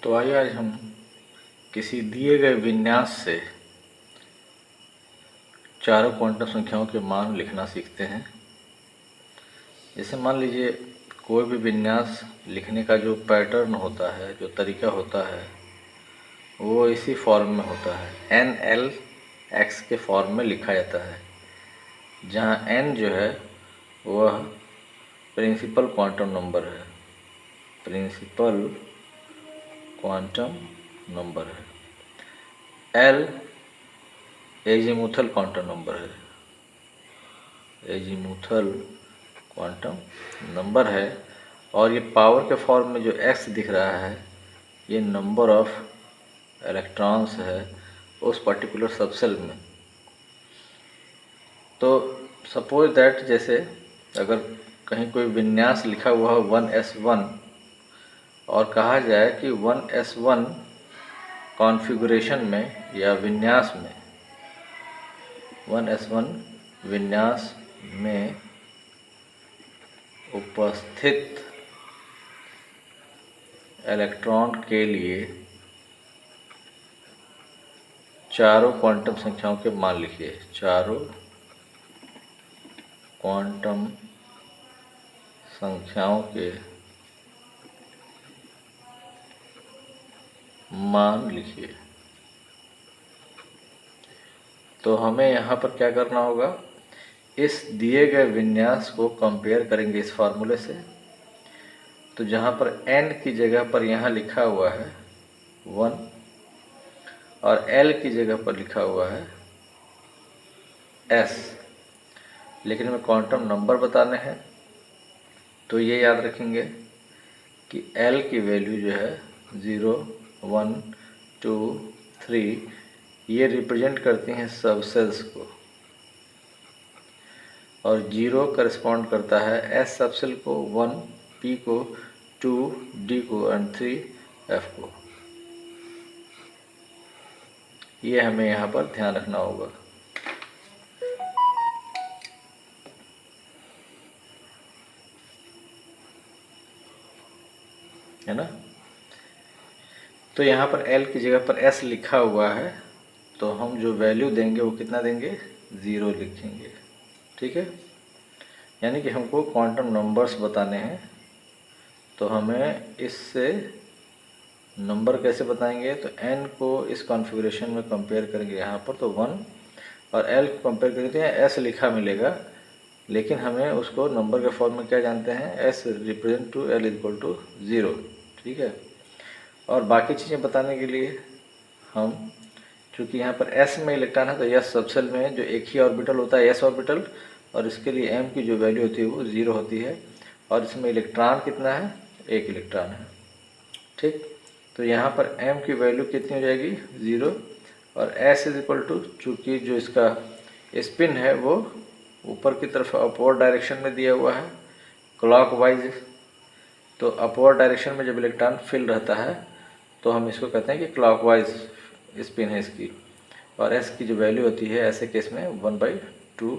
तो आइए आज हम किसी दिए गए विन्यास से चारों क्वांटम संख्याओं के मान लिखना सीखते हैं। जैसे मान लीजिए कोई भी विन्यास लिखने का जो पैटर्न होता है, जो तरीका होता है, वो इसी फॉर्म में होता है। NL-X के फॉर्म में लिखा जाता है, जहाँ N जो है वह प्रिंसिपल क्वांटम नंबर है, प्रिंसिपल क्वांटम नंबर है। L एजीमुथल क्वांटम नंबर है, एजीमुथल क्वांटम नंबर है। और ये पावर के फॉर्म में जो x दिख रहा है, ये नंबर ऑफ इलेक्ट्रॉन्स है उस पर्टिकुलर सबसेल में। तो सपोज दैट जैसे अगर कहीं कोई विन्यास लिखा हुआ हो 1s1 और कहा जाए कि 1s1 कॉन्फ़िगरेशन में या विन्यास में 1s1 विन्यास में उपस्थित इलेक्ट्रॉन के लिए चारों क्वांटम संख्याओं के मान लिखिए। चारों क्वांटम संख्याओं के मान लिखिए। तो हमें यहाँ पर क्या करना होगा, इस दिए गए विन्यास को कंपेयर करेंगे इस फार्मूले से। तो जहाँ पर n की जगह पर यहाँ लिखा हुआ है 1 और L की जगह पर लिखा हुआ है S, लेकिन हमें क्वांटम नंबर बताने हैं। तो ये याद रखेंगे कि L की वैल्यू जो है 0, 1, 2, 3 ये रिप्रेजेंट करती हैं सबसेल्स को, और 0 करस्पॉन्ड करता है S सबसेल को, 1 P को, 2 D को एंड 3 F को। ये हमें यहाँ पर ध्यान रखना होगा। है ना। तो यहाँ पर L की जगह पर S लिखा हुआ है, तो हम जो वैल्यू देंगे वो कितना देंगे, 0 लिखेंगे। ठीक है, यानी कि हमको क्वांटम नंबर्स बताने हैं। तो हमें इससे नंबर कैसे बताएंगे, तो n को इस कॉन्फ़िगरेशन में कंपेयर करेंगे यहाँ पर, तो 1 और L को कंपेयर करेंगे तो यहाँ S लिखा मिलेगा, लेकिन हमें उसको नंबर के फॉर्म में क्या जानते हैं, S represent to L equal to 0। ठीक है, और बाकी चीज़ें बताने के लिए हम, चूँकि यहाँ पर S में इलेक्ट्रॉन है तो S सबसेल में जो एक ही ऑर्बिटल होता है S ऑर्बिटल, और इसके लिए m की जो वैल्यू होती है वो 0 होती है, और इसमें इलेक्ट्रॉन कितना है, एक इलेक्ट्रॉन है। ठीक, तो यहाँ पर m की वैल्यू कितनी हो जाएगी, 0, और S इज इक्वल टू, चूँकि जो इसका स्पिन है वो ऊपर की तरफ अपवर्ड डायरेक्शन में दिया हुआ है, क्लॉकवाइज। तो अपवर्ड डायरेक्शन में जब इलेक्ट्रॉन फिल रहता है तो हम इसको कहते हैं कि क्लॉकवाइज स्पिन है इसकी, और S की जो वैल्यू होती है ऐसे केस में 1/2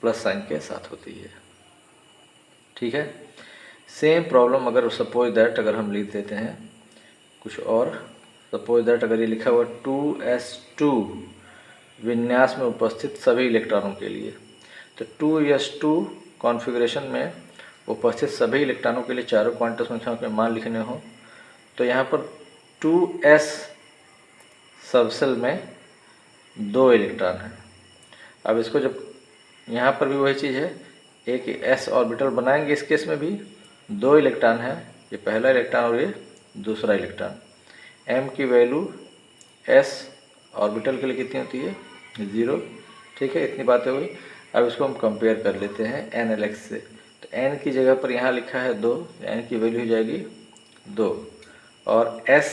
प्लस साइन के साथ होती है। ठीक है, सेम प्रॉब्लम अगर सपोज दैट अगर हम लिख देते हैं कुछ और, सपोज दैट अगर ये लिखा हुआ 2s2 विन्यास में उपस्थित सभी इलेक्ट्रॉनों के लिए, तो 2s2 कॉन्फ़िगरेशन में उपस्थित सभी इलेक्ट्रॉनों के लिए चारों क्वांटम संख्याओं के मान लिखने हो, तो यहाँ पर 2s सबसेल में 2 इलेक्ट्रॉन हैं। अब इसको जब यहाँ पर भी वही चीज़ है, एक s ऑर्बिटल बनाएंगे, इस केस में भी 2 इलेक्ट्रॉन है, ये पहला इलेक्ट्रॉन और ये दूसरा इलेक्ट्रॉन। m की वैल्यू s ऑर्बिटल के लिए कितनी होती है, 0। ठीक है, इतनी बातें हुई। अब इसको हम कंपेयर कर लेते हैं NL-X से। तो n की जगह पर यहाँ लिखा है 2, n की वैल्यू हो जाएगी 2, और s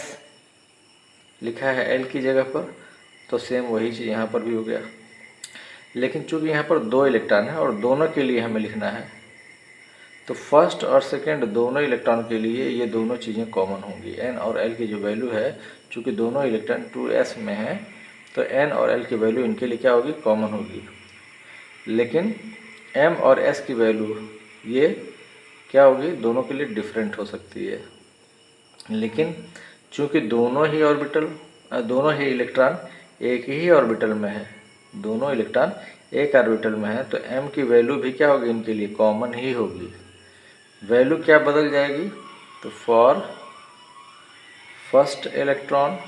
लिखा है L की जगह पर, तो सेम वही चीज़ यहाँ पर भी हो गया। लेकिन चूँकि यहाँ पर 2 इलेक्ट्रॉन है और दोनों के लिए हमें लिखना है, तो फर्स्ट और सेकंड दोनों इलेक्ट्रॉन के लिए ये दोनों चीज़ें कॉमन होंगी। n और l की जो वैल्यू है, चूँकि दोनों इलेक्ट्रॉन 2s में है, तो n और l की वैल्यू इनके लिए क्या होगी, कॉमन होगी। लेकिन m और s की वैल्यू ये क्या होगी, दोनों के लिए डिफरेंट हो सकती है। लेकिन चूँकि दोनों ही इलेक्ट्रॉन एक ही ऑर्बिटल में है, दोनों इलेक्ट्रॉन एक ऑर्बिटल में है, तो m की वैल्यू भी क्या होगी इनके लिए, कॉमन ही होगी। वैल्यू क्या बदल जाएगी, तो for first electron,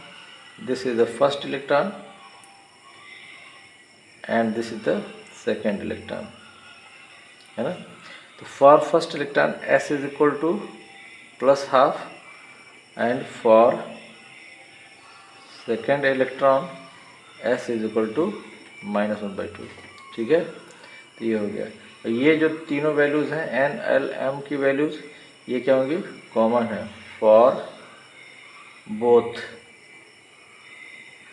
this is the first electron and this is the second electron, है ना। तो for first electron s is equal to plus half and for second electron s is equal to -1/2, ठीक है। तो ये हो गया। और ये जो तीनों वैल्यूज़ हैं n l m की वैल्यूज़, ये क्या होंगी, कॉमन है for both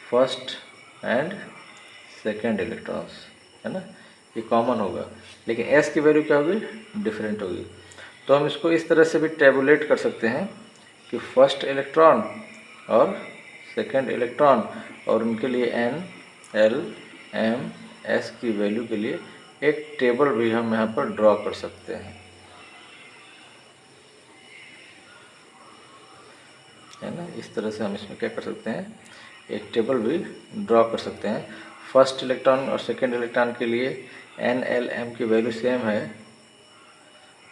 first and second electrons, है ना, ये कॉमन होगा। लेकिन s की वैल्यू क्या होगी, डिफरेंट होगी। तो हम इसको इस तरह से भी टेबुलेट कर सकते हैं कि फर्स्ट इलेक्ट्रॉन और सेकेंड इलेक्ट्रॉन और उनके लिए n l m s की वैल्यू के लिए एक टेबल भी हम यहाँ पर ड्रॉ कर सकते हैं, है ना। इस तरह से हम इसमें क्या कर सकते हैं, एक टेबल भी ड्रॉ कर सकते हैं। फर्स्ट इलेक्ट्रॉन और सेकेंड इलेक्ट्रॉन के लिए n l m की वैल्यू सेम है,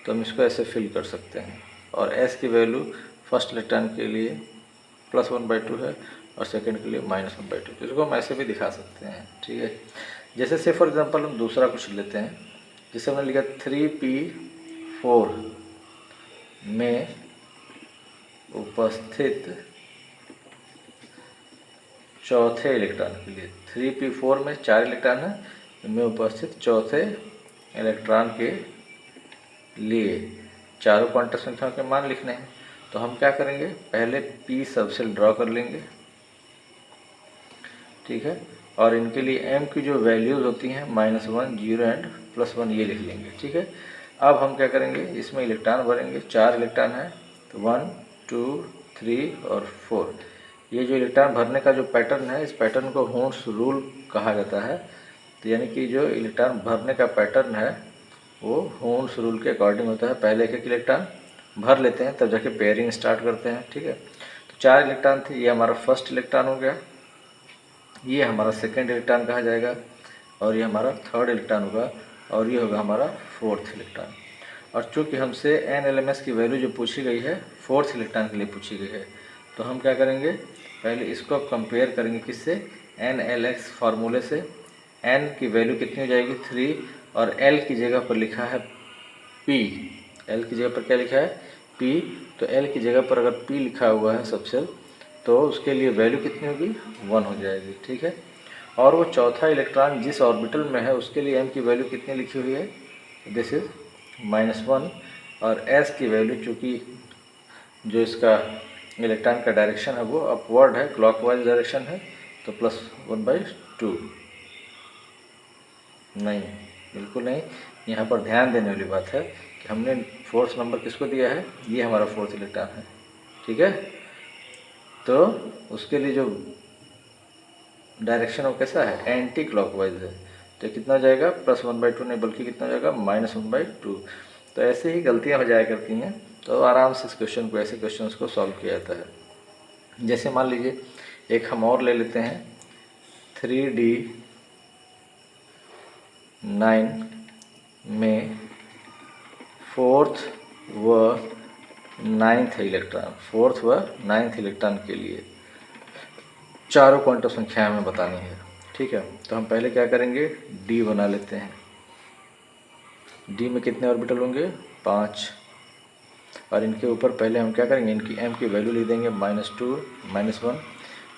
तो हम इसको ऐसे फिल कर सकते हैं। और s की वैल्यू फर्स्ट इलेक्ट्रॉन के लिए +1/2 है और सेकेंड के लिए -1/2, तो इसको हम ऐसे भी दिखा सकते हैं, ठीक है। जैसे से फॉर एग्जांपल हम दूसरा कुछ लेते हैं, जिसे हमने लिखा 3p4 में उपस्थित चौथे इलेक्ट्रॉन के लिए, 3p4 में 4 इलेक्ट्रॉन है, में उपस्थित चौथे इलेक्ट्रॉन के लिए चारों क्वांटम संख्याओं के मान लिखने हैं। तो हम क्या करेंगे, पहले p सबसेल ड्रॉ कर लेंगे, ठीक है। और इनके लिए m की जो वैल्यूज़ होती हैं -1, 0 एंड +1, ये लिख लेंगे, ठीक है। अब हम क्या करेंगे, इसमें इलेक्ट्रॉन भरेंगे, 4 इलेक्ट्रॉन है, तो 1 2 3 और 4। ये जो इलेक्ट्रॉन भरने का जो पैटर्न है, इस पैटर्न को हून्स रूल कहा जाता है। तो यानी कि जो इलेक्ट्रॉन भरने का पैटर्न है वो हून्स रूल के अकॉर्डिंग होता है। पहले एक इलेक्ट्रॉन भर लेते हैं, तब जाके पेयरिंग स्टार्ट करते हैं, ठीक है। तो 4 इलेक्ट्रॉन थे, ये हमारा फर्स्ट इलेक्ट्रॉन हो गया, ये हमारा सेकेंड इलेक्ट्रॉन कहा जाएगा, और ये हमारा थर्ड इलेक्ट्रॉन होगा, और ये होगा हमारा फोर्थ इलेक्ट्रॉन। और चूँकि हमसे n-l-m-s की वैल्यू जो पूछी गई है फोर्थ इलेक्ट्रॉन के लिए पूछी गई है, तो हम क्या करेंगे, पहले इसको कंपेयर करेंगे किससे, n-l-x फार्मूले से। n की वैल्यू कितनी हो जाएगी, 3, और l की जगह पर लिखा है p, l की जगह पर क्या लिखा है, p। तो l की जगह पर अगर p लिखा हुआ है सबसेल, तो उसके लिए वैल्यू कितनी होगी, 1 हो जाएगी, ठीक है। और वो चौथा इलेक्ट्रॉन जिस ऑर्बिटल में है उसके लिए m की वैल्यू कितनी लिखी हुई है, दिस इज -1, और s की वैल्यू चूँकि जो इसका इलेक्ट्रॉन का डायरेक्शन है वो अपवर्ड है, क्लॉकवाइज डायरेक्शन है, तो +1/2। नहीं, बिल्कुल नहीं। यहाँ पर ध्यान देने वाली बात है कि हमने फोर्थ नंबर किसको दिया है, ये हमारा फोर्थ इलेक्ट्रॉन है, ठीक है। तो उसके लिए जो डायरेक्शन वो कैसा है, एंटी क्लॉकवाइज है, तो कितना हो जाएगा, +1/2 नहीं बल्कि कितना हो जाएगा, -1/2। तो ऐसे ही गलतियाँ हो जाया करती हैं, तो आराम से इस क्वेश्चन को, ऐसे क्वेश्चंस को सॉल्व किया जाता है। जैसे मान लीजिए एक हम और ले लेते हैं, 3D9 में फोर्थ व नाइन्थ इलेक्ट्रॉन के लिए चारों क्वांटम संख्या हमें बतानी है, ठीक है। तो हम पहले क्या करेंगे, डी बना लेते हैं। डी में कितने ऑर्बिटल होंगे, 5, और इनके ऊपर पहले हम क्या करेंगे, इनकी m की वैल्यू लिख देंगे, -2 -1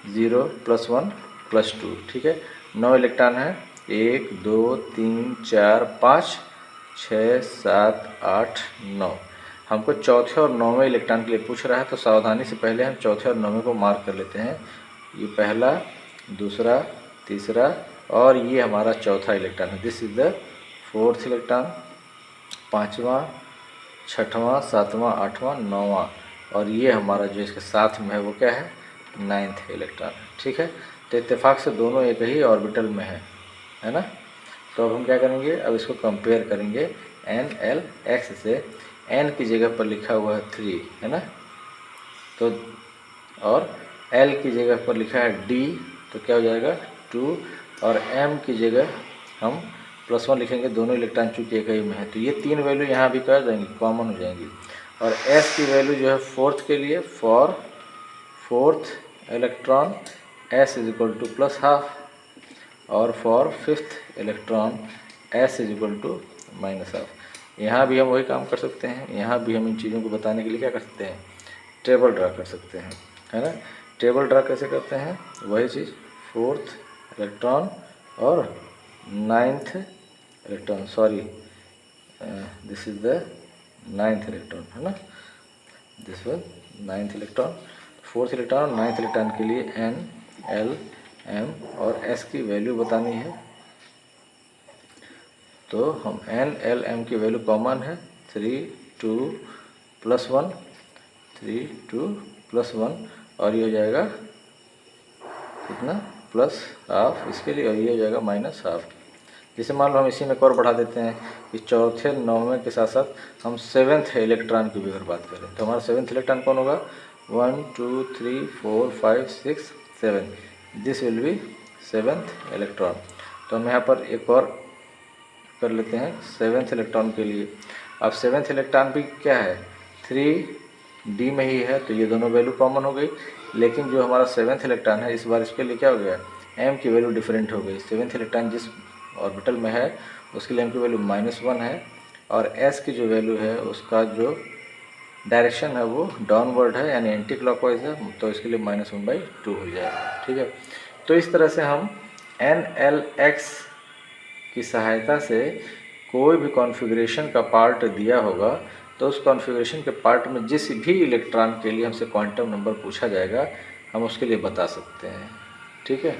0 +1 +2, ठीक है। 9 इलेक्ट्रॉन है, 1 2 3 4 5 6 7 8 9। हमको चौथे और 9वें इलेक्ट्रॉन के लिए पूछ रहा है, तो सावधानी से पहले हम चौथे और 9वें को मार्क कर लेते हैं। ये पहला, दूसरा, तीसरा, और ये हमारा चौथा इलेक्ट्रॉन है, this is the fourth electron. 5वां, 6वां, 7वां, 8वां, 9वां, और ये हमारा जो इसके साथ में है वो क्या है, 9th इलेक्ट्रॉन, ठीक है। तो इत्तेफाक से दोनों एक ही ऑर्बिटल में है ना। तो अब हम क्या करेंगे, अब इसको कंपेयर करेंगे n-l-x से। n की जगह पर लिखा हुआ है 3, है ना। तो और L की जगह पर लिखा है D, तो क्या हो जाएगा 2, और M की जगह हम +1 लिखेंगे, दोनों इलेक्ट्रॉन चूँकि एक ही में है, तो ये 3 वैल्यू यहाँ भी कर जाएंगी, कॉमन हो जाएंगी। और S की वैल्यू जो है 4th के लिए, for 4th electron S is equal to +½ और for 5th electron S is equal to -½ यहाँ भी हम वही काम कर सकते हैं, यहाँ भी हम इन चीज़ों को बताने के लिए क्या कर सकते हैं, टेबल ड्रा कर सकते हैं, है ना। टेबल ड्रा कैसे करते हैं, वही चीज़ 4th इलेक्ट्रॉन और 9th electron, sorry this is the 9th electron, है ना, this was 9th electron. 4th electron और 9th इलेक्ट्रॉन के लिए N, L, M और S की वैल्यू बतानी है, तो हम N, L, M की वैल्यू कॉमन है, 3, 2 + 1, 3, 2 + 1, और ये हो जाएगा कितना +½ इसके लिए, और ये हो जाएगा -½ जैसे मान लो हम इसी में एक और बढ़ा देते हैं कि 4th 9वें के साथ साथ हम 7th इलेक्ट्रॉन की भी अगर बात करें, तो हमारा 7th इलेक्ट्रॉन कौन होगा, 1, 2, 3, 4, 5, 6, 7, this will be 7th electron. तो हम यहाँ पर एक और कर लेते हैं 7th इलेक्ट्रॉन के लिए। अब 7th इलेक्ट्रॉन भी क्या है, 3D में ही है, तो ये दोनों वैल्यू कॉमन हो गई, लेकिन जो हमारा 7th इलेक्ट्रॉन है इस बार इसके लिए क्या हो गया, M की वैल्यू डिफरेंट हो गई। 7th इलेक्ट्रॉन जिस ऑर्बिटल में है उसके लिए M की वैल्यू -1 है, और S की जो वैल्यू है उसका जो डायरेक्शन है वो डाउनवर्ड है, यानी एंटी क्लॉकवाइज है, तो इसके लिए -1/2 हो जाएगा, ठीक है। तो इस तरह से हम NLX की सहायता से कोई भी कॉन्फ़िगरेशन का पार्ट दिया होगा, तो उस कॉन्फ़िगरेशन के पार्ट में जिस भी इलेक्ट्रॉन के लिए हमसे क्वांटम नंबर पूछा जाएगा, हम उसके लिए बता सकते हैं, ठीक है।